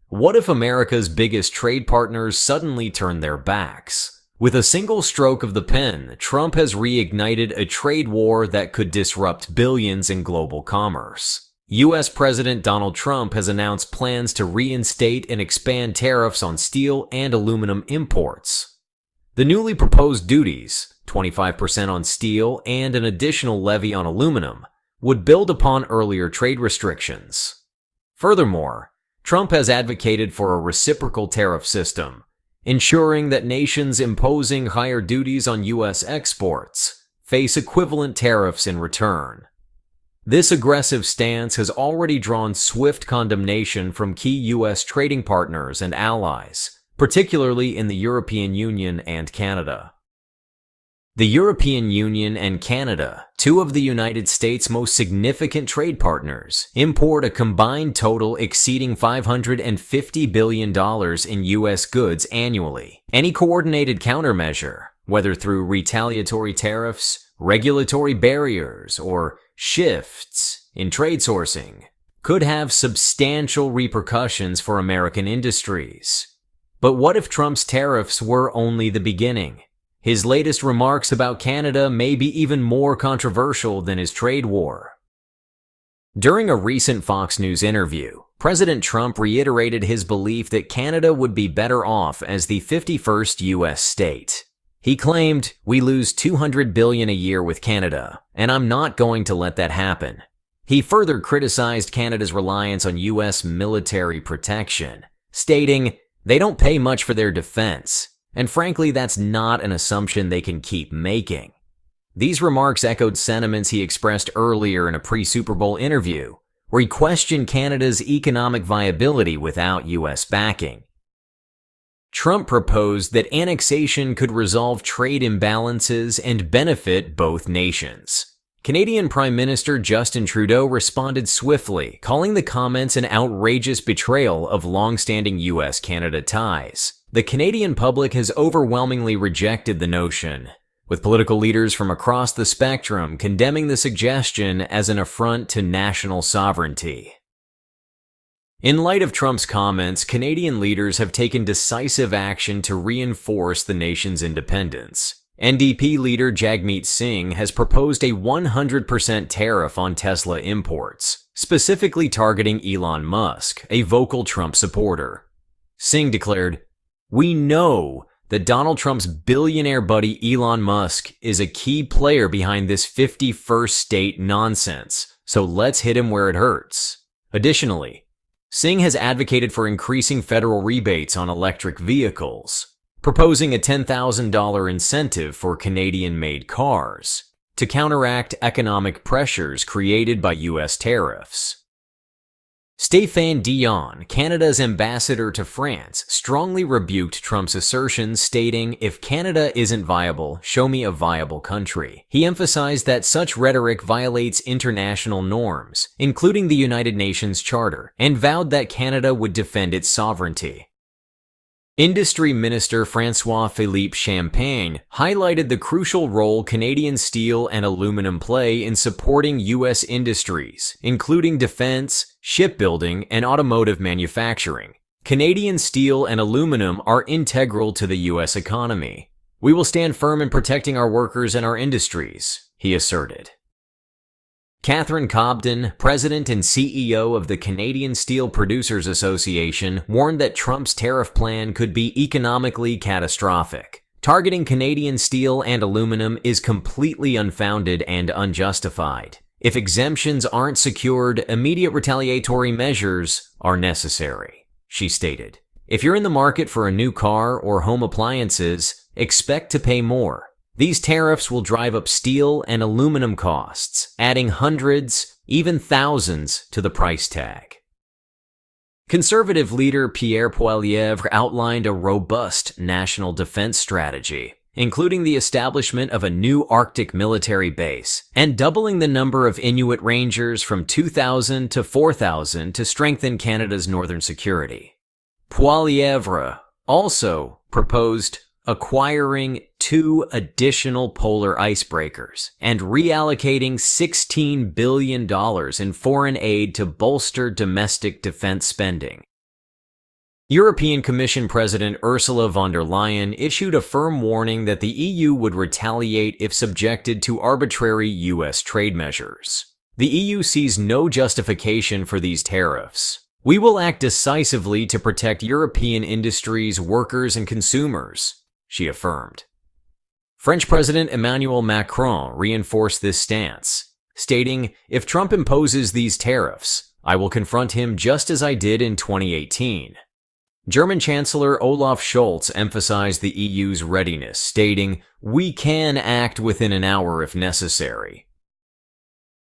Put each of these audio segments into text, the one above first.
What if America's biggest trade partners suddenly turn their backs? With a single stroke of the pen, Trump has reignited a trade war that could disrupt billions in global commerce. U.S. President Donald Trump has announced plans to reinstate and expand tariffs on steel and aluminum imports. The newly proposed duties, 25% on steel and an additional levy on aluminum, would build upon earlier trade restrictions. Furthermore, Trump has advocated for a reciprocal tariff system, ensuring that nations imposing higher duties on U.S. exports face equivalent tariffs in return. This aggressive stance has already drawn swift condemnation from key U.S. trading partners and allies, particularly in the European Union and Canada. The European Union and Canada, two of the United States' most significant trade partners, import a combined total exceeding $550 billion in U.S. goods annually. Any coordinated countermeasure, whether through retaliatory tariffs, regulatory barriers, or shifts in trade sourcing, could have substantial repercussions for American industries. But what if Trump's tariffs were only the beginning? His latest remarks about Canada may be even more controversial than his trade war. During a recent Fox News interview, President Trump reiterated his belief that Canada would be better off as the 51st U.S. state. He claimed, "We lose $200 billion a year with Canada, and I'm not going to let that happen." He further criticized Canada's reliance on U.S. military protection, stating, "They don't pay much for their defense. And frankly, that's not an assumption they can keep making." These remarks echoed sentiments he expressed earlier in a pre-Super Bowl interview, where he questioned Canada's economic viability without U.S. backing. Trump proposed that annexation could resolve trade imbalances and benefit both nations. Canadian Prime Minister Justin Trudeau responded swiftly, calling the comments an outrageous betrayal of long-standing U.S.-Canada ties. The Canadian public has overwhelmingly rejected the notion, with political leaders from across the spectrum condemning the suggestion as an affront to national sovereignty. In light of Trump's comments, Canadian leaders have taken decisive action to reinforce the nation's independence. NDP leader Jagmeet Singh has proposed a 100% tariff on Tesla imports, specifically targeting Elon Musk, a vocal Trump supporter. Singh declared, "We know that Donald Trump's billionaire buddy Elon Musk is a key player behind this 51st state nonsense, so let's hit him where it hurts." Additionally, Singh has advocated for increasing federal rebates on electric vehicles, proposing a $10,000 incentive for Canadian-made cars to counteract economic pressures created by U.S. tariffs. Stéphane Dion, Canada's ambassador to France, strongly rebuked Trump's assertions, stating, "If Canada isn't viable, show me a viable country." He emphasized that such rhetoric violates international norms, including the United Nations Charter, and vowed that Canada would defend its sovereignty. Industry Minister François-Philippe Champagne highlighted the crucial role Canadian steel and aluminum play in supporting U.S. industries, including defense, shipbuilding, and automotive manufacturing. Canadian steel and aluminum are integral to the U.S. economy. "We will stand firm in protecting our workers and our industries," he asserted. Catherine Cobden, president and CEO of the Canadian Steel Producers Association, warned that Trump's tariff plan could be economically catastrophic. Targeting Canadian steel and aluminum is completely unfounded and unjustified. If exemptions aren't secured, immediate retaliatory measures are necessary, she stated. "If you're in the market for a new car or home appliances, expect to pay more. These tariffs will drive up steel and aluminum costs, adding hundreds, even thousands to the price tag." Conservative leader Pierre Poilievre outlined a robust national defense strategy, including the establishment of a new Arctic military base and doubling the number of Inuit Rangers from 2,000 to 4,000 to strengthen Canada's northern security. Poilievre also proposed acquiring 2 additional polar icebreakers and reallocating $16 billion in foreign aid to bolster domestic defense spending. European Commission President Ursula von der Leyen issued a firm warning that the EU would retaliate if subjected to arbitrary US trade measures. The EU sees no justification for these tariffs. We will act decisively to protect European industries, workers, and consumers, she affirmed. French President Emmanuel Macron reinforced this stance, stating, "If Trump imposes these tariffs, I will confront him just as I did in 2018. German Chancellor Olaf Scholz emphasized the EU's readiness, stating, "We can act within an hour if necessary."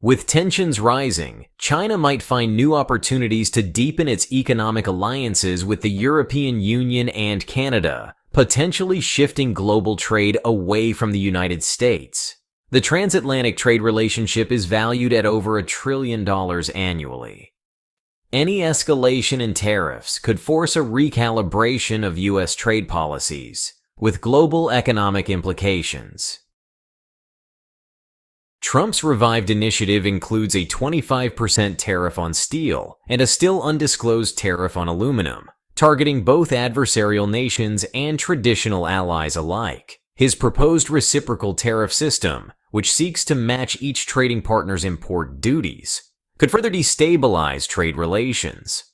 With tensions rising, China might find new opportunities to deepen its economic alliances with the European Union and Canada, potentially shifting global trade away from the United States. The transatlantic trade relationship is valued at over $1 trillion annually. Any escalation in tariffs could force a recalibration of U.S. trade policies, with global economic implications. Trump's revived initiative includes a 25% tariff on steel and a still undisclosed tariff on aluminum, targeting both adversarial nations and traditional allies alike. His proposed reciprocal tariff system, which seeks to match each trading partner's import duties, could further destabilize trade relations.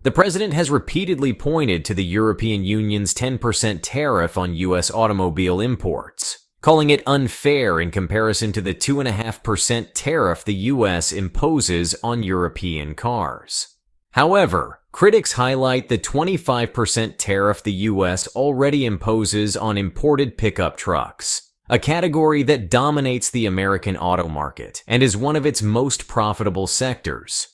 The president has repeatedly pointed to the European Union's 10% tariff on U.S. automobile imports, calling it unfair in comparison to the 2.5% tariff the U.S. imposes on European cars. However, critics highlight the 25% tariff the U.S. already imposes on imported pickup trucks, a category that dominates the American auto market and is one of its most profitable sectors.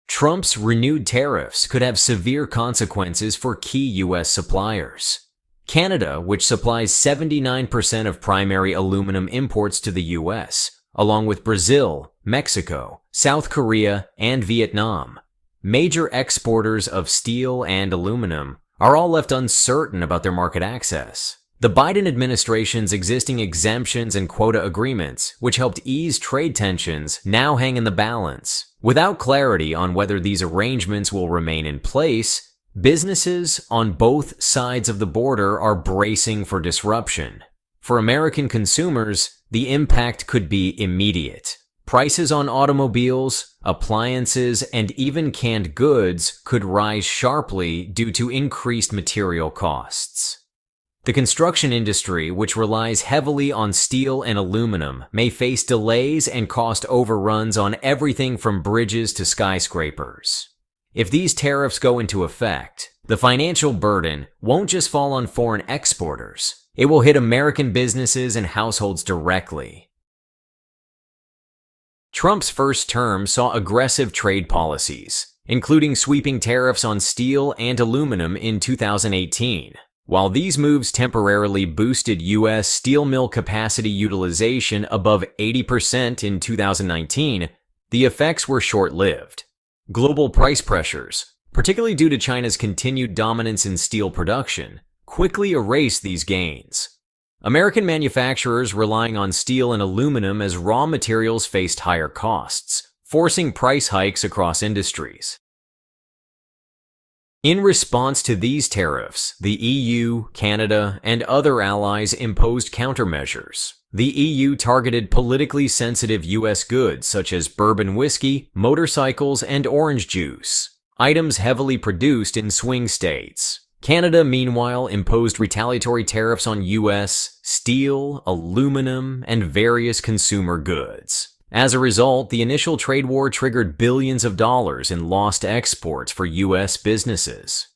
Trump's renewed tariffs could have severe consequences for key U.S. suppliers. Canada, which supplies 79% of primary aluminum imports to the U.S., along with Brazil, Mexico, South Korea, and Vietnam, major exporters of steel and aluminum, are all left uncertain about their market access. The Biden administration's existing exemptions and quota agreements, which helped ease trade tensions, now hang in the balance. Without clarity on whether these arrangements will remain in place, businesses on both sides of the border are bracing for disruption. For American consumers, the impact could be immediate. Prices on automobiles, appliances, and even canned goods could rise sharply due to increased material costs. The construction industry, which relies heavily on steel and aluminum, may face delays and cost overruns on everything from bridges to skyscrapers. If these tariffs go into effect, the financial burden won't just fall on foreign exporters. It will hit American businesses and households directly. Trump's first term saw aggressive trade policies, including sweeping tariffs on steel and aluminum in 2018. While these moves temporarily boosted U.S. steel mill capacity utilization above 80% in 2019, the effects were short-lived. Global price pressures, particularly due to China's continued dominance in steel production, quickly erased these gains. American manufacturers relying on steel and aluminum as raw materials faced higher costs, forcing price hikes across industries. In response to these tariffs, the EU, Canada, and other allies imposed countermeasures. The EU targeted politically sensitive U.S. goods such as bourbon whiskey, motorcycles, and orange juice, items heavily produced in swing states. Canada, meanwhile, imposed retaliatory tariffs on U.S. steel, aluminum, and various consumer goods. As a result, the initial trade war triggered billions of dollars in lost exports for U.S. businesses.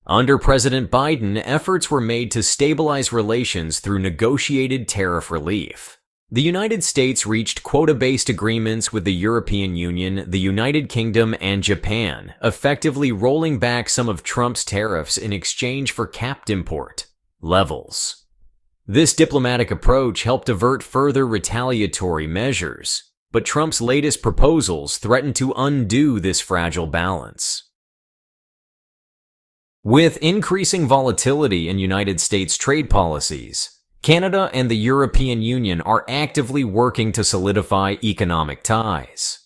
Under President Biden, efforts were made to stabilize relations through negotiated tariff relief. The United States reached quota-based agreements with the European Union, the United Kingdom, and Japan, effectively rolling back some of Trump's tariffs in exchange for capped import levels. This diplomatic approach helped avert further retaliatory measures, but Trump's latest proposals threaten to undo this fragile balance. With increasing volatility in United States trade policies, Canada and the European Union are actively working to solidify economic ties.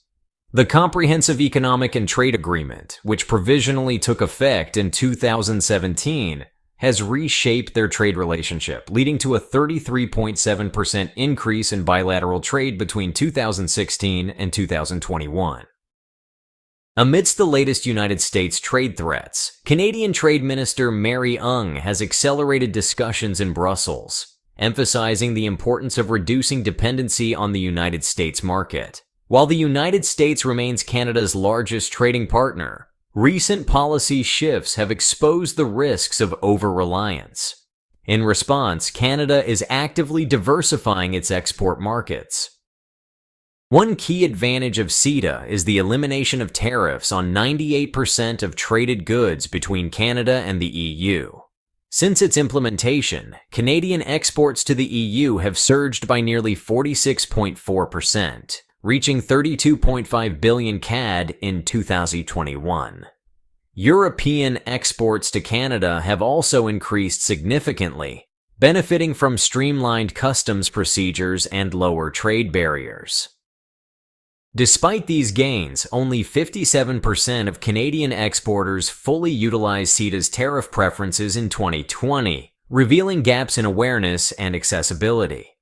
The Comprehensive Economic and Trade Agreement, which provisionally took effect in 2017, has reshaped their trade relationship, leading to a 33.7% increase in bilateral trade between 2016 and 2021. Amidst the latest United States trade threats, Canadian Trade Minister Mary Ng has accelerated discussions in Brussels, emphasizing the importance of reducing dependency on the United States market. While the United States remains Canada's largest trading partner, recent policy shifts have exposed the risks of over-reliance. In response, Canada is actively diversifying its export markets. One key advantage of CETA is the elimination of tariffs on 98% of traded goods between Canada and the EU. Since its implementation, Canadian exports to the EU have surged by nearly 46.4%. Reaching 32.5 billion CAD in 2021. European exports to Canada have also increased significantly, benefiting from streamlined customs procedures and lower trade barriers. Despite these gains, only 57% of Canadian exporters fully utilized CETA's tariff preferences in 2020, revealing gaps in awareness and accessibility.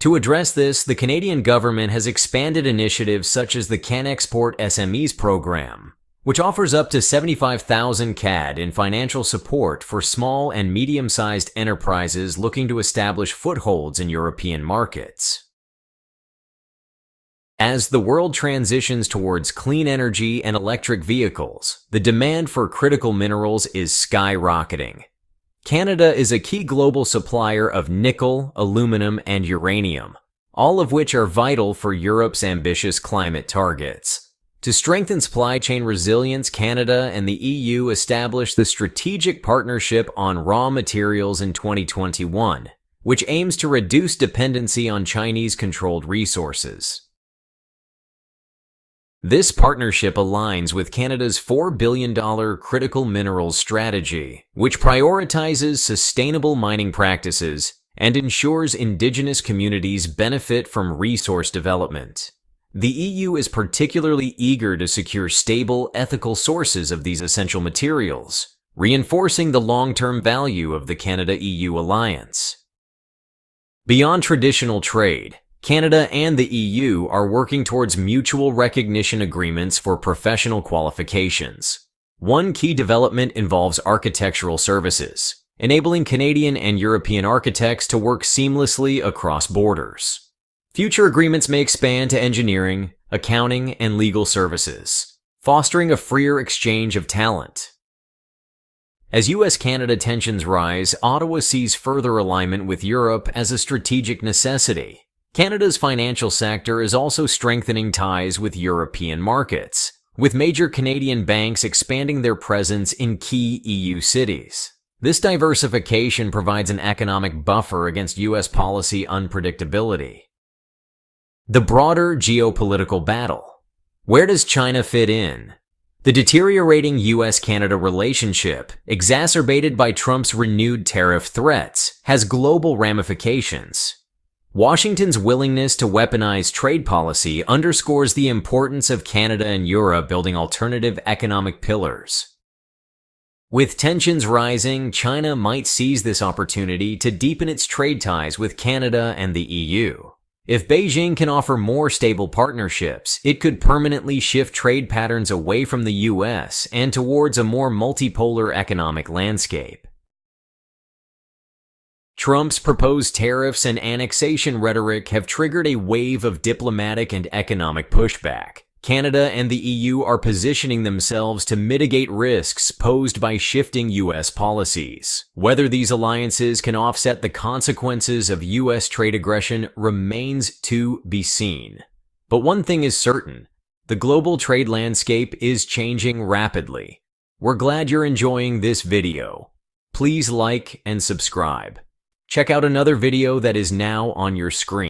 To address this, the Canadian government has expanded initiatives such as the CanExport SMEs program, which offers up to 75,000 CAD in financial support for small and medium-sized enterprises looking to establish footholds in European markets. As the world transitions towards clean energy and electric vehicles, the demand for critical minerals is skyrocketing. Canada is a key global supplier of nickel, aluminum, and uranium, all of which are vital for Europe's ambitious climate targets. To strengthen supply chain resilience, Canada and the EU established the Strategic Partnership on Raw Materials in 2021, which aims to reduce dependency on Chinese-controlled resources. This partnership aligns with Canada's $4 billion critical minerals strategy, which prioritizes sustainable mining practices and ensures Indigenous communities benefit from resource development. The EU is particularly eager to secure stable, ethical sources of these essential materials, reinforcing the long-term value of the Canada-EU alliance. Beyond traditional trade, Canada and the EU are working towards mutual recognition agreements for professional qualifications. One key development involves architectural services, enabling Canadian and European architects to work seamlessly across borders. Future agreements may expand to engineering, accounting, and legal services, fostering a freer exchange of talent. As US-Canada tensions rise, Ottawa sees further alignment with Europe as a strategic necessity. Canada's financial sector is also strengthening ties with European markets, with major Canadian banks expanding their presence in key EU cities. This diversification provides an economic buffer against US policy unpredictability. The broader geopolitical battle. Where does China fit in? The deteriorating US-Canada relationship, exacerbated by Trump's renewed tariff threats, has global ramifications. Washington's willingness to weaponize trade policy underscores the importance of Canada and Europe building alternative economic pillars. With tensions rising, China might seize this opportunity to deepen its trade ties with Canada and the EU. If Beijing can offer more stable partnerships, it could permanently shift trade patterns away from the US and towards a more multipolar economic landscape. Trump's proposed tariffs and annexation rhetoric have triggered a wave of diplomatic and economic pushback. Canada and the EU are positioning themselves to mitigate risks posed by shifting US policies. Whether these alliances can offset the consequences of US trade aggression remains to be seen. But one thing is certain, the global trade landscape is changing rapidly. We're glad you're enjoying this video. Please like and subscribe. Check out another video that is now on your screen.